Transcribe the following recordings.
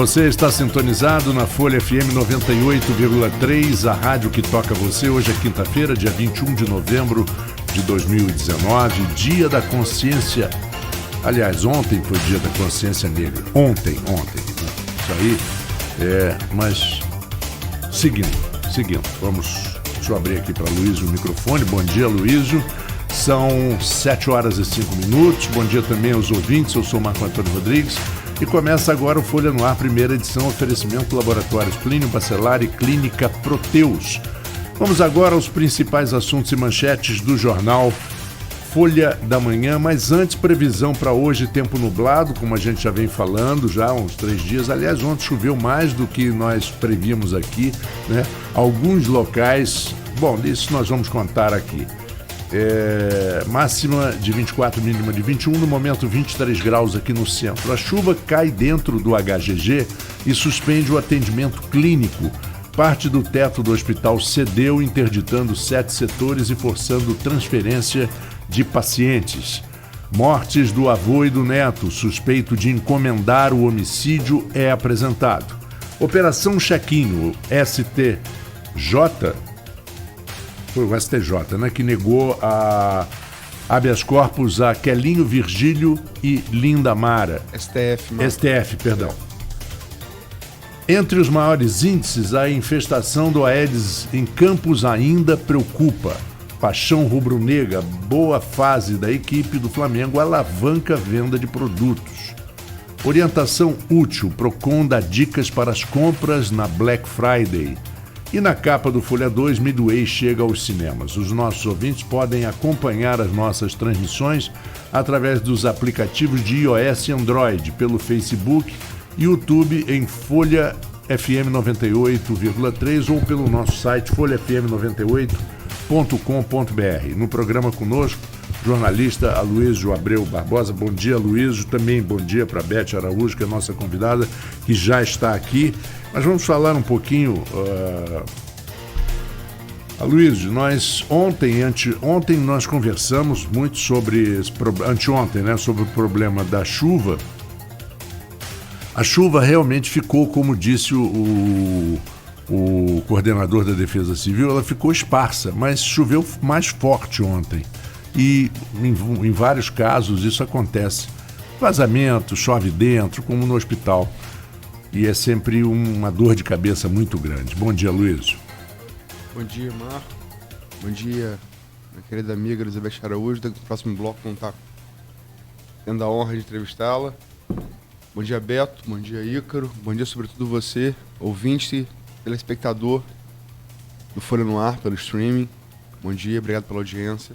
Você está sintonizado na Folha FM 98,3, a rádio que toca você. Hoje é quinta-feira, dia 21 de novembro de 2019, dia da consciência. Aliás, ontem foi dia da consciência negra. Ontem. Isso aí, mas seguindo. Deixa eu abrir aqui para Luísio o microfone. Bom dia, Luísio. São 7h05. Bom dia também aos ouvintes. Eu sou Marco Antônio Rodrigues. E começa agora o Folha no Ar, primeira edição, oferecimento Laboratórios Plínio Bacelar e Clínica Proteus. Vamos agora aos principais assuntos e manchetes do jornal Folha da Manhã, mas antes, previsão para hoje, tempo nublado, como a gente já vem falando já há uns 3 dias. Aliás, ontem choveu mais do que nós prevíamos aqui, né? Alguns locais, bom, isso nós vamos contar aqui. Máxima de 24, mínima de 21, no momento 23 graus aqui no centro. A chuva cai dentro do HGG e suspende o atendimento clínico. Parte do teto do hospital cedeu, interditando 7 setores e forçando transferência de pacientes. Mortes do avô e do neto, suspeito de encomendar o homicídio, é apresentado. Operação Chequinho, STJ, foi o STJ, né, que negou a habeas corpus a Quelinho Virgílio e Linda Mara. STF, perdão. Entre os maiores índices, a infestação do Aedes em Campos ainda preocupa. Paixão rubro-negra, boa fase da equipe do Flamengo alavanca a venda de produtos. Orientação útil, Procon dá dicas para as compras na Black Friday. E na capa do Folha 2, Midway chega aos cinemas. Os nossos ouvintes podem acompanhar as nossas transmissões através dos aplicativos de iOS e Android, pelo Facebook, YouTube em Folha FM 98,3 ou pelo nosso site folhafm98.com.br. No programa conosco, jornalista Aloysio Abreu Barbosa. Bom dia, Aloysio. Também bom dia para Beth Araújo, que é a nossa convidada, que já está aqui. Mas vamos falar um pouquinho, Aloysio, ontem nós conversamos muito sobre, anteontem, né, sobre o problema da chuva. A chuva realmente ficou, como disse o coordenador da Defesa Civil, ela ficou esparsa, mas choveu mais forte ontem. E em vários casos isso acontece. Vazamento, chove dentro, como no hospital. E é sempre uma dor de cabeça muito grande. Bom dia, Luísio. Bom dia, Marco. Bom dia, minha querida amiga Elizabeth Araújo. No próximo bloco vamos estar tendo a honra de entrevistá-la. Bom dia, Beto. Bom dia, Ícaro. Bom dia, sobretudo você, ouvinte, telespectador do Folha no Ar, pelo streaming. Bom dia, obrigado pela audiência.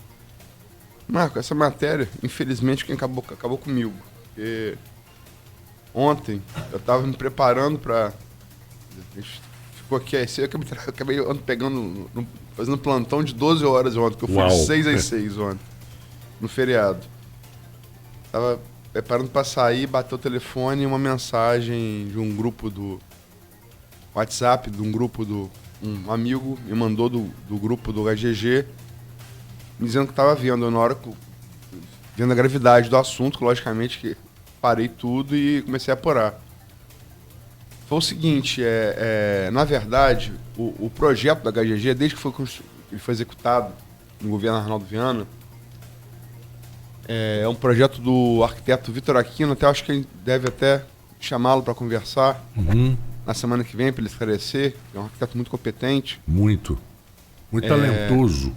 Marco, essa matéria, infelizmente, quem acabou comigo. Porque ontem eu estava me preparando para... Ficou aqui, aí eu acabei fazendo plantão de 12 horas ontem, que eu fui de 6 às 6 ontem, no feriado. Estava preparando para sair, bateu o telefone e uma mensagem de um grupo do WhatsApp, de um grupo um amigo me mandou do grupo do HGG, me dizendo que estava vendo, na hora vendo a gravidade do assunto, que logicamente que parei tudo e comecei a apurar. Foi o seguinte, na verdade, o projeto da HGG, desde que ele foi executado no governo Arnaldo Viana, é um projeto do arquiteto Vitor Aquino, até acho que a gente deve até chamá-lo para conversar na semana que vem, para ele esclarecer. É um arquiteto muito competente. Muito talentoso.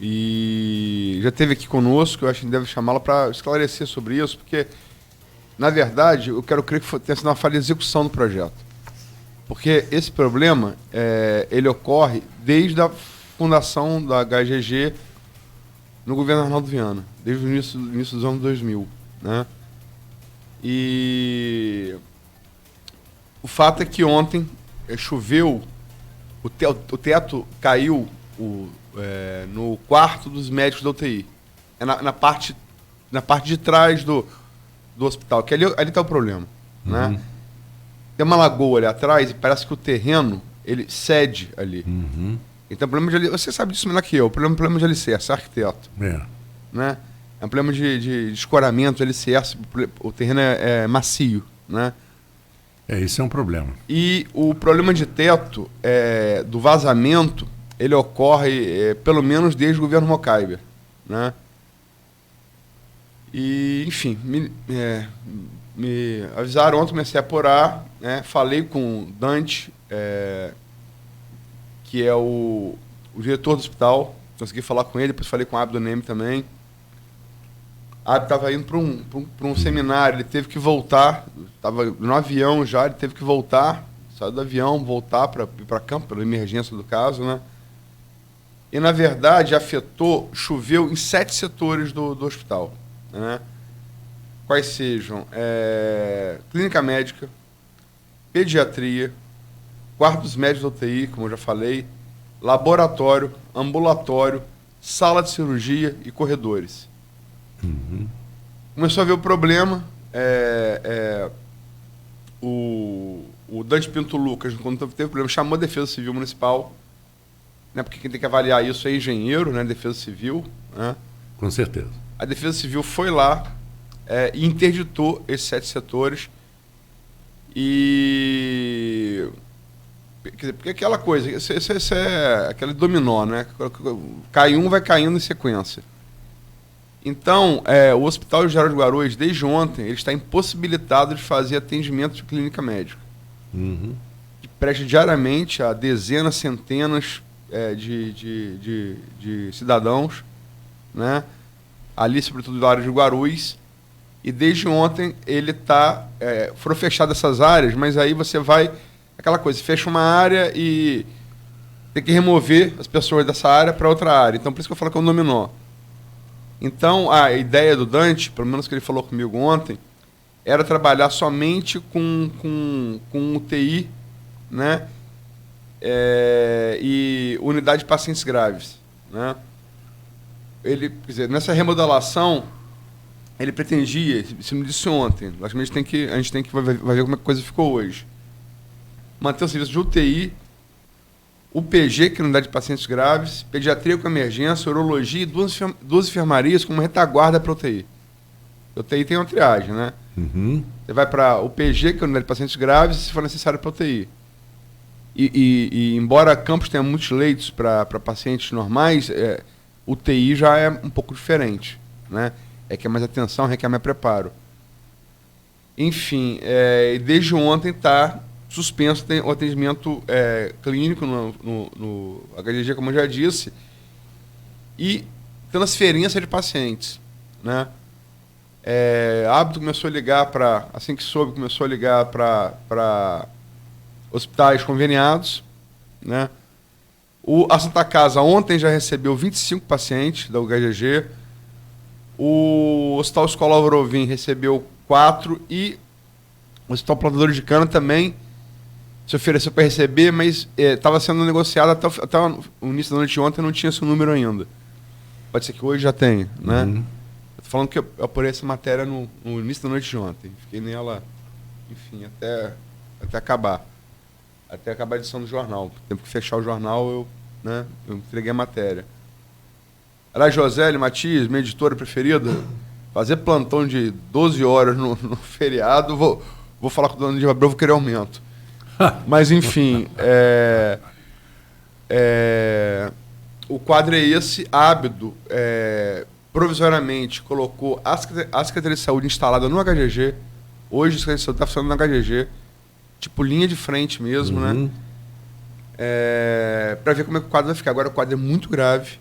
E já esteve aqui conosco, eu acho que a gente deve chamá-lo para esclarecer sobre isso, porque, na verdade, eu quero crer que tenha sido uma falha de execução do projeto. Porque esse problema, ele ocorre desde a fundação da HGG no governo Arnaldo Viana, desde o início dos anos 2000, né? E o fato é que ontem choveu, o teto caiu no quarto dos médicos da UTI, na parte de trás do hospital, que ali está o problema, né? Tem uma lagoa ali atrás e parece que o terreno ele cede ali. Então, o problema de alicerce, você sabe disso melhor que eu, o problema de alicerce, arquiteto. Né? É um problema de escoramento, alicerce, o terreno é macio, né? Isso é um problema. E o problema de teto, do vazamento, ele ocorre pelo menos desde o governo Mocaibe, né? E, enfim, me avisaram ontem, comecei a apurar, né? Falei com o Dante, que é o diretor do hospital, consegui falar com ele, depois falei com o Abdo Neme também. Abdo estava indo para um seminário, ele teve que voltar, estava no avião já, ele teve que voltar, saiu do avião, voltar para campo, pela emergência do caso, né? E, na verdade, choveu em 7 setores do hospital, né? Quais sejam clínica médica, pediatria, quartos médicos da UTI, como eu já falei, laboratório, ambulatório, sala de cirurgia e corredores. Uhum. Começou a ver o problema. O Dante Pinto Lucas, quando teve problema, chamou a Defesa Civil Municipal, né, porque quem tem que avaliar isso é engenheiro, né, Defesa Civil. Né? Com certeza. A Defesa Civil foi lá e interditou esses 7 setores. E... Quer dizer, porque aquela coisa, isso é aquele dominó, né? Cai um, vai caindo em sequência. Então, o Hospital Geral de Guarulhos, desde ontem, ele está impossibilitado de fazer atendimento de clínica médica. Uhum. Que presta diariamente a dezenas, centenas de cidadãos, né? Ali, sobretudo da área de Guarulhos. E desde ontem ele foram fechadas essas áreas, mas aí você vai... Aquela coisa, fecha uma área e tem que remover as pessoas dessa área para outra área. Então, por isso que eu falo que é um dominó. Então, a ideia do Dante, pelo menos que ele falou comigo ontem, era trabalhar somente com UTI, né? E unidade de pacientes graves, né? Ele, quer dizer, nessa remodelação, ele pretendia, isso me disse ontem, logicamente a gente tem que vai ver como é que a coisa ficou hoje. Manter o serviço de UTI, UPG, que é unidade de pacientes graves, pediatria com emergência, urologia e duas enfermarias com uma retaguarda para UTI. UTI tem uma triagem, né? Uhum. Você vai para UPG, que é unidade de pacientes graves, se for necessário para UTI. E embora campus tenha muitos leitos para pacientes normais, UTI já é um pouco diferente, né? Requer mais atenção, requer mais preparo. Enfim, desde ontem está suspenso o atendimento clínico no HGG, como eu já disse, e transferência de pacientes, né? Hábito começou a ligar assim que soube, começou a ligar para hospitais conveniados, né? A Santa Casa ontem já recebeu 25 pacientes da UHGG, o Hospital Escola Alvorovim recebeu 4 e o Hospital Plantadores de Cana também se ofereceu para receber, mas estava sendo negociado até o início da noite de ontem, não tinha esse número ainda. Pode ser que hoje já tenha, né? Uhum. Estou falando que eu apurei essa matéria no início da noite de ontem. Fiquei nela, enfim, até acabar. Até acabar a edição do jornal. Tempo que fechar o jornal, eu entreguei a matéria. Aliás, Josélia Matias, minha editora preferida, fazer plantão de 12 horas no feriado, vou falar com o dono de Abreu, vou querer aumento. Mas, enfim, o quadro é esse. Ábido, provisoriamente, colocou a Secretaria de Saúde instalada no HGG. Hoje a Secretaria de Saúde está funcionando no HGG. Tipo, linha de frente mesmo, uhum, né? Para ver como é que o quadro vai ficar. Agora o quadro é muito grave.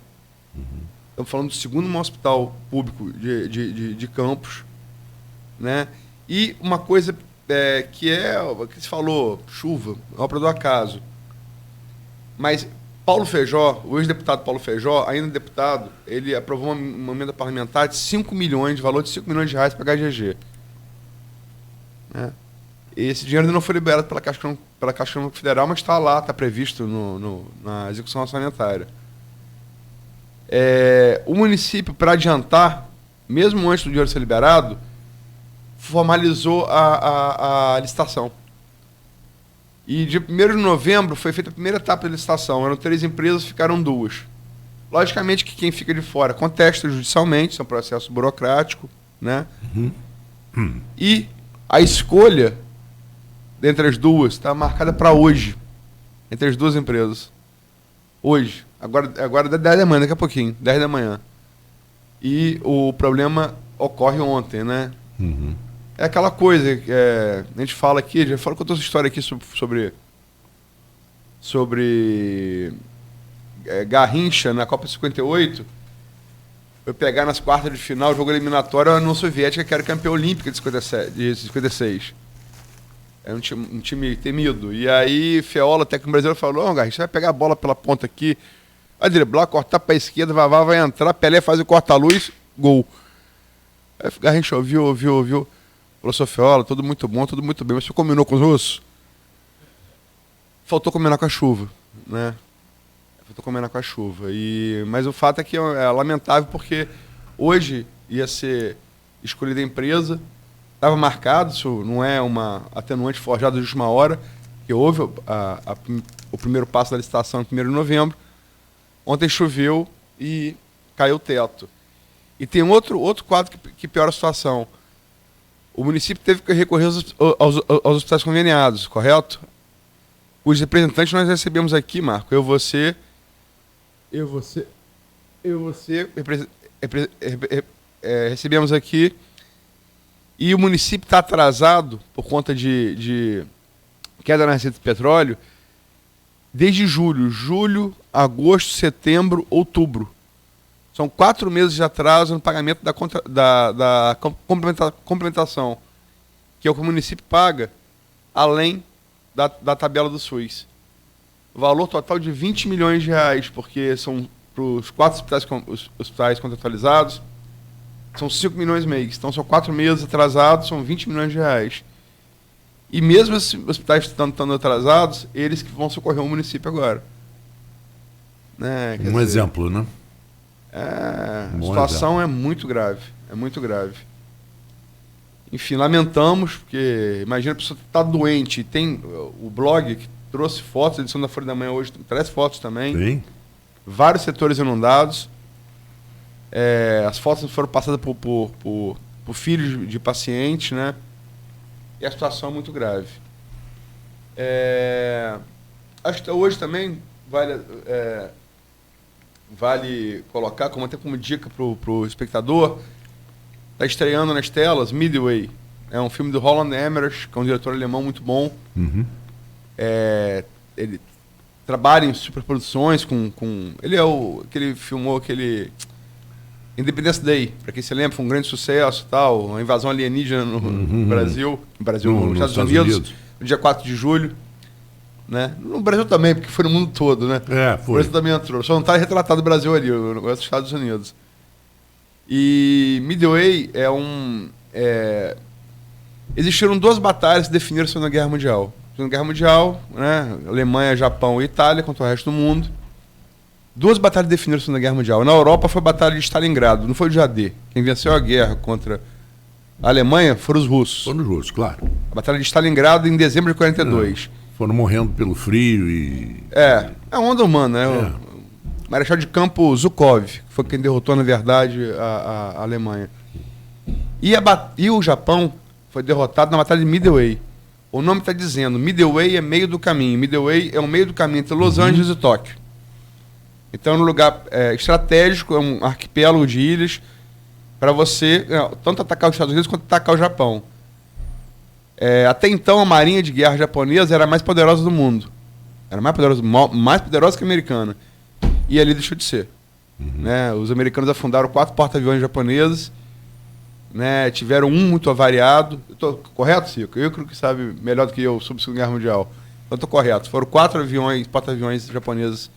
Uhum. Estamos falando do segundo maior hospital público de Campos, né? E uma coisa que se falou, chuva, obra do acaso. Mas Paulo Feijó, o ex-deputado Paulo Feijó, ainda deputado, ele aprovou uma emenda parlamentar de 5 milhões, de valor de 5 milhões de reais para a HGG. Né? Esse dinheiro ainda não foi liberado pela Caixa Econômica Federal, mas está lá, está previsto na execução orçamentária. O município, para adiantar, mesmo antes do dinheiro ser liberado, formalizou a licitação. E de 1º de novembro foi feita a primeira etapa da licitação. Eram 3 empresas, ficaram 2. Logicamente que quem fica de fora contesta judicialmente, isso é um processo burocrático, né? Uhum. E a escolha dentre as duas, está marcada para hoje. Entre as duas empresas. Hoje. Agora 10 da manhã, daqui a pouquinho. 10 da manhã. E o problema ocorre ontem, né? Uhum. É aquela coisa, a gente fala aqui, já falou com outra história aqui sobre Garrincha na Copa 58. Eu pegar nas quartas de final, jogo eliminatório, a União Soviética, que era campeã olímpica de 56. É um time temido. E aí, Feola, técnico brasileiro, falou: não, Garrincha, você vai pegar a bola pela ponta aqui, vai driblar, cortar para a esquerda, Vavá vai entrar, Pelé faz o corta-luz, gol. Aí Garrincha ouviu. Falou: seu Feola, tudo muito bom, tudo muito bem, mas você combinou com os russos? Faltou combinar com a chuva, né? Mas o fato é que é lamentável, porque hoje ia ser escolhida a empresa, estava marcado, isso não é uma atenuante forjada de última hora, que houve o primeiro passo da licitação no 1º de novembro. Ontem choveu e caiu o teto. E tem outro quadro que piora a situação. O município teve que recorrer aos hospitais conveniados, correto? Os representantes nós recebemos aqui, Marco, você recebemos aqui, e o município está atrasado por conta de queda na receita de petróleo desde julho, agosto, setembro, outubro. São 4 meses de atraso no pagamento da complementação, que é o que o município paga, além da tabela do SUS. Valor total de 20 milhões de reais, porque são para os 4 hospitais contratualizados, são 5 milhões mês. Então são 4 meses atrasados, são 20 milhões de reais. E mesmo esses hospitais estando atrasados, eles que vão socorrer o município agora. Né? Exemplo, né? A situação é muito grave. Enfim, lamentamos, porque imagina a pessoa está doente. Tem o blog que trouxe fotos, a edição da Folha da Manhã hoje traz fotos também. Sim. Vários setores inundados. As fotos foram passadas por filhos de pacientes, né? E a situação é muito grave. Acho que hoje também vale colocar, até como dica para o espectador, está estreando nas telas Midway. É um filme do Roland Emmerich, que é um diretor alemão muito bom. Uhum. Ele trabalha em superproduções com ele que ele filmou aquele Independence Day, para quem se lembra, foi um grande sucesso, tal, a invasão alienígena no Brasil, nos Estados Unidos, no dia 4 de julho. Né? No Brasil também, porque foi no mundo todo, né? Foi. O Brasil também entrou. Só não está retratado o Brasil ali, o negócio dos Estados Unidos. E Midway existiram 2 batalhas que definiram a Segunda Guerra Mundial. Segunda Guerra Mundial, né? Alemanha, Japão e Itália contra o resto do mundo. 2 batalhas definiram a Segunda Guerra Mundial. Na Europa foi a Batalha de Stalingrado, não foi o Jadê. Quem venceu a guerra contra a Alemanha foram os russos. Foram os russos, claro. A Batalha de Stalingrado em dezembro de 42. Foram morrendo pelo frio e... É a onda humana, né? O Marechal de Campo Zhukov, que foi quem derrotou, na verdade, a Alemanha. E o Japão foi derrotado na Batalha de Midway. O nome está dizendo, Midway é meio do caminho. Midway é o meio do caminho entre Los Angeles e Tóquio. Então é um lugar estratégico, é um arquipélago de ilhas, para você tanto atacar os Estados Unidos quanto atacar o Japão. Até então, a marinha de guerra japonesa era a mais poderosa do mundo. Era mais poderosa que a americana. E ali deixou de ser. Né? Os americanos afundaram 4 porta-aviões japoneses, né? Tiveram um muito avariado. Correto, Cico? Eu creio que sabe melhor do que eu sobre a Segunda Guerra Mundial. Então estou correto. Foram 4 porta-aviões japoneses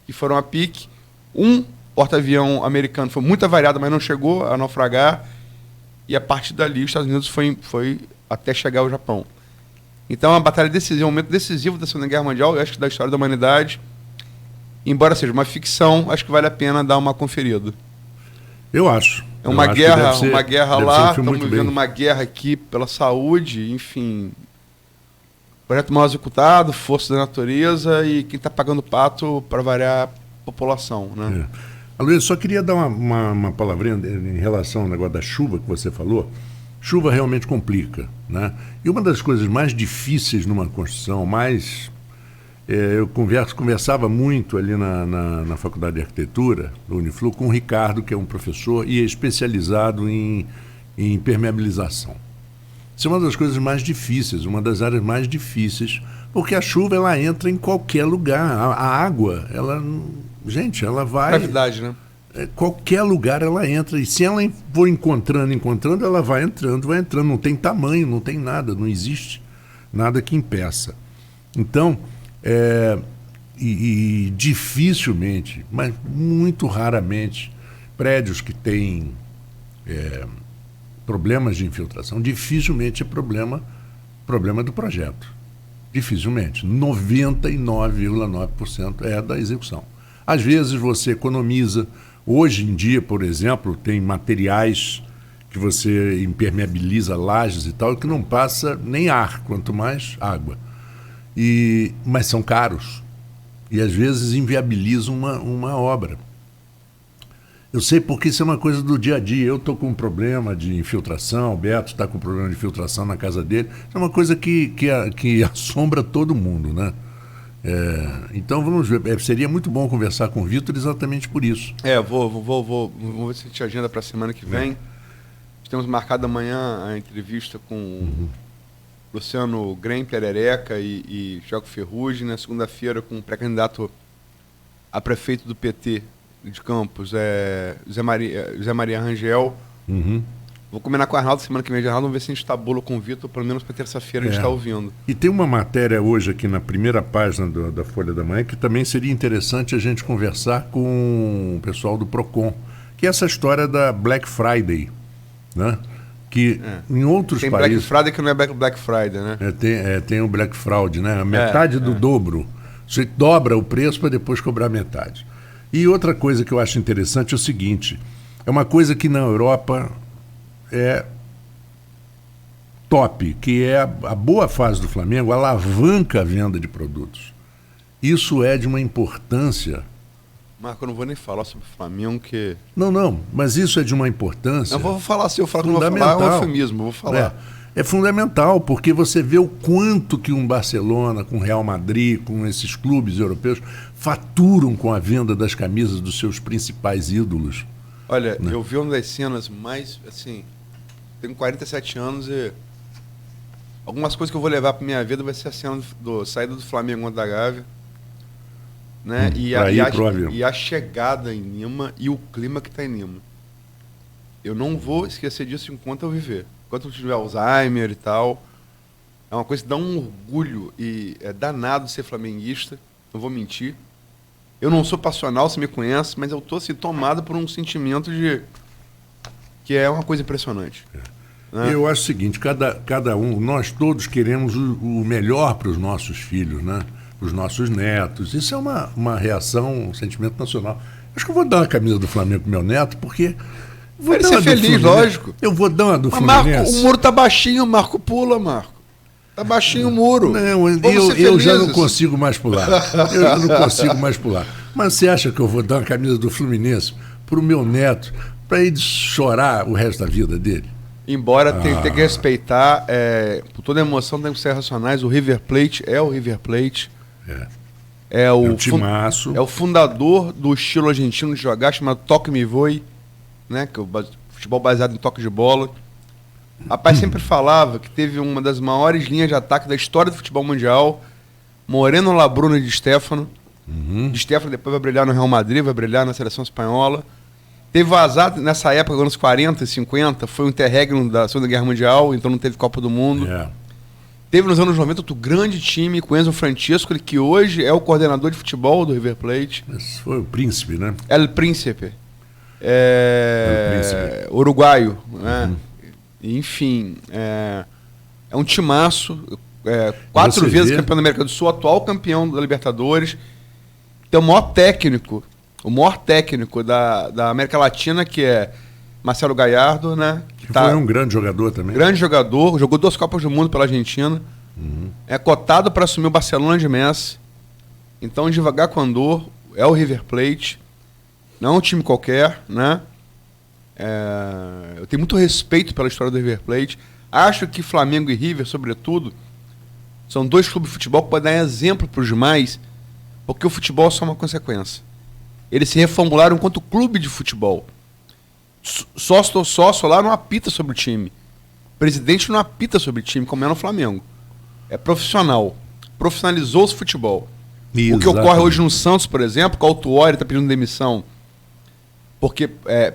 que foram a pique. Um porta-avião americano foi muito avariado, mas não chegou a naufragar. E a partir dali, os Estados Unidos foi até chegar ao Japão. Então, a batalha decisiva, um momento decisivo da Segunda Guerra Mundial, eu acho que da história da humanidade. Embora seja uma ficção, acho que vale a pena dar uma conferida. Eu acho. É uma guerra lá, estamos vivendo uma guerra aqui pela saúde, enfim. Projeto mal executado, força da natureza e quem está pagando o pato para variar a população, né? Aloysio, só queria dar uma palavrinha em relação ao negócio da chuva que você falou. chuva realmente complica, né? E uma das coisas mais difíceis numa construção, eu conversava muito ali na Faculdade de Arquitetura, do Uniflu, com o Ricardo, que é um professor e é especializado em impermeabilização. Isso é uma das coisas mais difíceis, uma das áreas mais difíceis, porque a chuva ela entra em qualquer lugar. A água, ela vai... Gravidade, né? Qualquer lugar ela entra, e se ela for encontrando, ela vai entrando, não tem tamanho, não tem nada, não existe nada que impeça. Então, dificilmente, mas muito raramente, prédios que têm problemas de infiltração, dificilmente é problema do projeto. Dificilmente. 99,9% é da execução. Às vezes você economiza. Hoje em dia, por exemplo, tem materiais que você impermeabiliza lajes e tal, que não passa nem ar, quanto mais água. Mas são caros. E às vezes inviabilizam uma obra. Eu sei porque isso é uma coisa do dia a dia. Eu estou com um problema de infiltração, o Beto está com um problema de infiltração na casa dele. Isso é uma coisa que assombra todo mundo, né? Então vamos ver. Seria muito bom conversar com o Vitor exatamente por isso. Vou ver se a gente agenda para a semana que vem. Temos marcado amanhã a entrevista com Luciano Grem, Perereca e Thiago Ferrugem. Na segunda-feira com o pré-candidato a prefeito do PT de Campos, Zé Maria Rangel. Vou combinar com o Arnaldo semana que vem de Arnaldo, vamos ver se a gente tabula com o Vitor, pelo menos para terça-feira a gente está ouvindo. E tem uma matéria hoje aqui na primeira página da Folha da Manhã que também seria interessante a gente conversar com o pessoal do Procon, que é essa história da Black Friday, né? Que em outros tem países... Black Friday que não é Black Friday, né? Tem o Black Fraud, né? A metade do dobro. Você dobra o preço para depois cobrar metade. E outra coisa que eu acho interessante é o seguinte, é uma coisa que na Europa é top, que é a boa fase do Flamengo, alavanca a venda de produtos. Isso é de uma importância... Marco, eu não vou nem falar sobre o Flamengo, que... Não, mas isso é de uma importância... Eu vou falar, se eu falar que não vou falar, é um eufemismo, vou falar. É fundamental, porque você vê o quanto que um Barcelona, com o Real Madrid, com esses clubes europeus, faturam com a venda das camisas dos seus principais ídolos. Olha, eu vi uma das cenas mais, assim... Tenho 47 anos e... Algumas coisas que eu vou levar para minha vida vai ser a cena da saída do Flamengo da Gávea, né? E a chegada em Lima e o clima que está em Lima. Eu não vou esquecer disso enquanto eu viver. Enquanto eu tiver Alzheimer e tal. É uma coisa que dá um orgulho e é danado ser flamenguista, não vou mentir. Eu não sou passional, você me conhece, mas eu estou assim, tomado por um sentimento de... que é uma coisa impressionante. Né? Eu acho o seguinte, cada um, nós todos queremos o melhor para os nossos filhos, né? Para os nossos netos. Isso é uma reação, um sentimento nacional. Acho que eu vou dar uma camisa do Flamengo pro meu neto, porque... Vai ser feliz, lógico. Eu vou dar uma do Fluminense. Marco, o muro tá baixinho, Marco, pula, Marco. Tá baixinho o muro. Não, eu já não consigo mais pular. Mas você acha que eu vou dar uma camisa do Fluminense pro meu neto, para ele chorar o resto da vida dele? Embora tenha que respeitar, por toda emoção tem que ser racionais, o River Plate é o River Plate. É o timaço. É o fundador do estilo argentino de jogar, chamado Toque Me Voe, né? Que é o futebol baseado em toque de bola. Rapaz sempre falava que teve uma das maiores linhas de ataque da história do futebol mundial, Moreno, Labruna e Di Stéfano. Di Stéfano depois vai brilhar no Real Madrid, vai brilhar na seleção espanhola. Teve vazado nessa época, anos 40 e 50, foi um interregno da Segunda Guerra Mundial, então não teve Copa do Mundo. Teve nos anos 90 outro grande time com Enzo Francesco, que hoje é o coordenador de futebol do River Plate. Esse foi o príncipe, né? El Príncipe. Uruguaio. Né? Enfim, é um timaço. 4 vezes campeão da América do Sul, atual campeão da Libertadores. Tem o maior técnico da América Latina, que é Marcelo Gallardo, né? Que foi um grande jogador também. Grande jogador, jogou 2 Copas do Mundo pela Argentina. É cotado para assumir o Barcelona de Messi. Então, devagar com andor, é o River Plate. Não é um time qualquer, né? Eu tenho muito respeito pela história do River Plate. Acho que Flamengo e River, sobretudo, são dois clubes de futebol que podem dar exemplo para os demais, porque o futebol é só uma consequência. Eles se reformularam enquanto clube de futebol. Sócio lá não apita sobre o time. Presidente não apita sobre o time, como é no Flamengo. É profissional. Profissionalizou-se o futebol. Exatamente. O que ocorre hoje no Santos, por exemplo, que o Autuori está pedindo demissão porque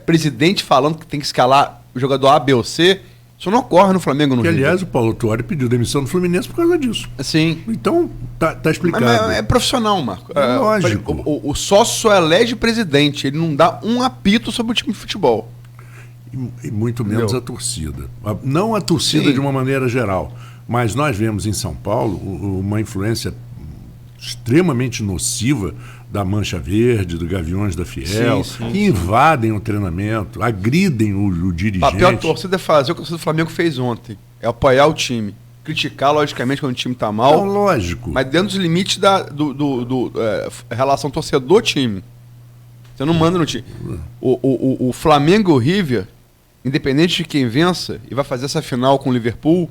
presidente falando que tem que escalar o jogador A, B ou C, isso não ocorre no Flamengo, no Rio. Aliás, o Paulo Autuori pediu demissão do Fluminense por causa disso. Sim. Então, tá explicado. Mas é profissional, Marco. Lógico. O sócio só elege presidente, ele não dá um apito sobre o time de futebol. E muito menos a torcida. Não a torcida Sim. de uma maneira geral, mas nós vemos em São Paulo uma influência extremamente nociva da Mancha Verde, do Gaviões da Fiel, que invadem o treinamento, agridem o dirigente. O papel da torcida é fazer o que a torcida do Flamengo fez ontem, é apoiar o time. Criticar, logicamente, quando o time está mal. Não, lógico. Mas dentro dos limites da relação torcedor-time. Você não manda no time. O Flamengo e o River, independente de quem vença, e vai fazer essa final com o Liverpool,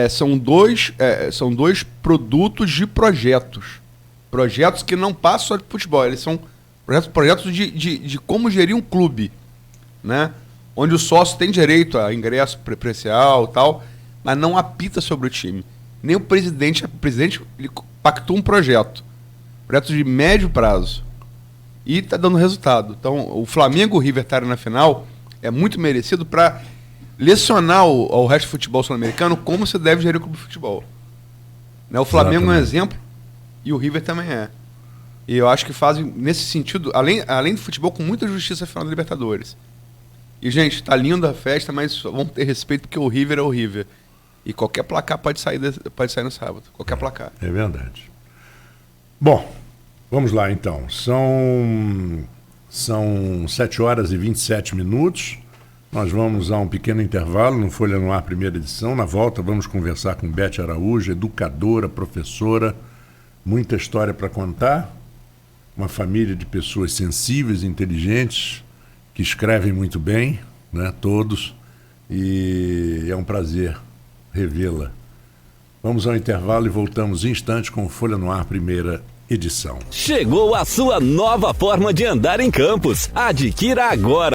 são dois produtos de projetos. Projetos que não passam só de futebol, eles são projetos de como gerir um clube, né? Onde o sócio tem direito a ingresso preferencial e tal, mas não apita sobre o time. Nem o presidente ele pactou um projeto de médio prazo, e está dando resultado. Então, o Flamengo e o River estarem na final é muito merecido para lecionar ao resto do futebol sul-americano como se deve gerir o clube de futebol. Né? O Flamengo é um exemplo e o River também é. E eu acho que fazem, nesse sentido, além do futebol, com muita justiça a final da Libertadores. E, gente, tá linda a festa, mas vamos ter respeito porque o River é o River. E qualquer placar pode sair no sábado. Qualquer placar. É verdade. Bom, vamos lá então. São 7h27. Nós vamos a um pequeno intervalo no Folha no Ar, primeira edição. Na volta vamos conversar com Beth Araújo, educadora, professora, muita história para contar, uma família de pessoas sensíveis, inteligentes, que escrevem muito bem, né, todos, e é um prazer revê-la. Vamos ao intervalo e voltamos em instantes com o Folha no Ar, primeira edição. Chegou a sua nova forma de andar em Campos. Adquira agora